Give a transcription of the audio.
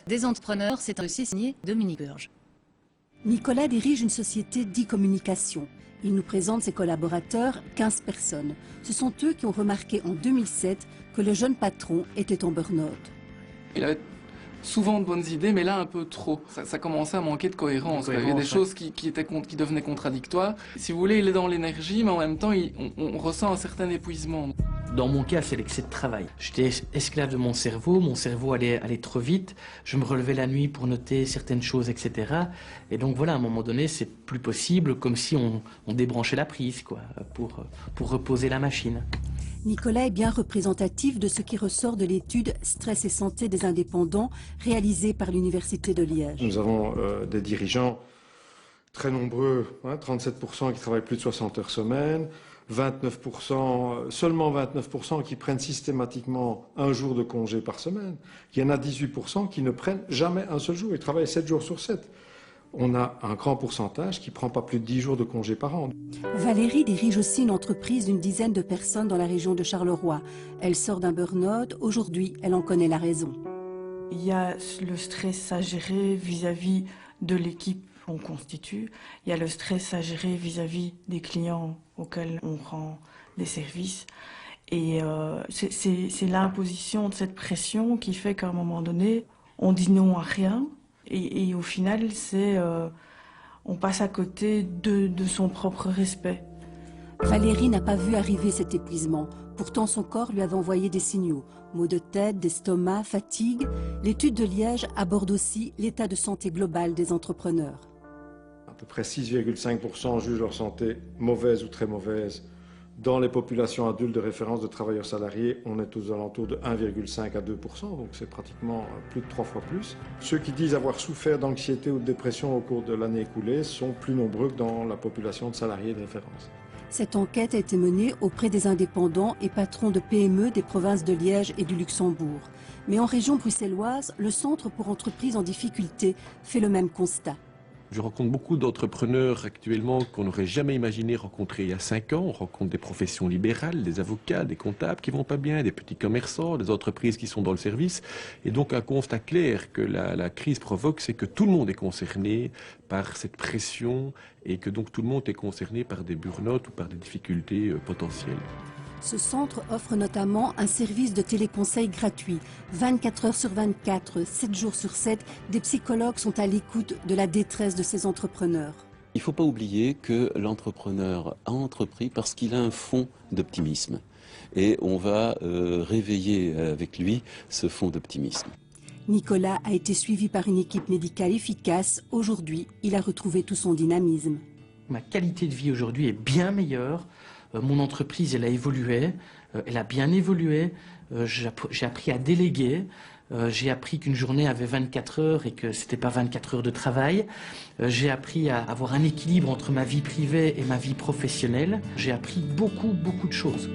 Des entrepreneurs, c'est aussi signé Dominique Burge. Nicolas dirige une société d'e-communication. Il nous présente ses collaborateurs, 15 personnes. Ce sont eux qui ont remarqué en 2007 que le jeune patron était en burn-out. Il avait souvent de bonnes idées, mais là un peu trop. Ça commençait à manquer de cohérence. Il y avait des choses qui devenaient contradictoires. Si vous voulez, il est dans l'énergie, mais en même temps, on ressent un certain épuisement. Dans mon cas, c'est l'excès de travail. J'étais esclave de mon cerveau allait trop vite, je me relevais la nuit pour noter certaines choses, etc. Et donc voilà, à un moment donné, c'est plus possible, comme si on débranchait la prise, quoi, pour reposer la machine. Nicolas est bien représentatif de ce qui ressort de l'étude Stress et santé des indépendants réalisée par l'Université de Liège. Nous avons des dirigeants très nombreux, 37% qui travaillent plus de 60 heures semaine, 29%, seulement 29% qui prennent systématiquement un jour de congé par semaine. Il y en a 18% qui ne prennent jamais un seul jour, ils travaillent 7 jours sur 7. On a un grand pourcentage qui ne prend pas plus de 10 jours de congé par an. Valérie dirige aussi une entreprise d'une dizaine de personnes dans la région de Charleroi. Elle sort d'un burn-out. Aujourd'hui, elle en connaît la raison. Il y a le stress à gérer vis-à-vis de l'équipe qu'on constitue. Il y a le stress à gérer vis-à-vis des clients auxquels on rend des services. Et c'est l'imposition de cette pression qui fait qu'à un moment donné, on dit non à rien. Et au final, on passe à côté de son propre respect. Valérie n'a pas vu arriver cet épuisement. Pourtant, son corps lui avait envoyé des signaux. Maux de tête, d'estomac, fatigue. L'étude de Liège aborde aussi l'état de santé global des entrepreneurs. À peu près 6,5% jugent leur santé mauvaise ou très mauvaise. Dans les populations adultes de référence de travailleurs salariés, on est aux alentours de 1,5 à 2%, donc c'est pratiquement plus de 3 fois plus. Ceux qui disent avoir souffert d'anxiété ou de dépression au cours de l'année écoulée sont plus nombreux que dans la population de salariés de référence. Cette enquête a été menée auprès des indépendants et patrons de PME des provinces de Liège et du Luxembourg. Mais en région bruxelloise, le Centre pour entreprises en difficulté fait le même constat. Je rencontre beaucoup d'entrepreneurs actuellement qu'on n'aurait jamais imaginé rencontrer il y a 5 ans. On rencontre des professions libérales, des avocats, des comptables qui vont pas bien, des petits commerçants, des entreprises qui sont dans le service. Et donc un constat clair que la crise provoque, c'est que tout le monde est concerné par cette pression et que donc tout le monde est concerné par des burn-out ou par des difficultés potentielles. Ce centre offre notamment un service de téléconseil gratuit. 24 heures sur 24, 7 jours sur 7, des psychologues sont à l'écoute de la détresse de ces entrepreneurs. Il ne faut pas oublier que l'entrepreneur a entrepris parce qu'il a un fond d'optimisme. Et on va réveiller avec lui ce fond d'optimisme. Nicolas a été suivi par une équipe médicale efficace. Aujourd'hui, il a retrouvé tout son dynamisme. Ma qualité de vie aujourd'hui est bien meilleure. Mon entreprise, elle a évolué, elle a bien évolué. J'ai appris à déléguer. J'ai appris qu'une journée avait 24 heures et que c'était pas 24 heures de travail. J'ai appris à avoir un équilibre entre ma vie privée et ma vie professionnelle. J'ai appris beaucoup de choses.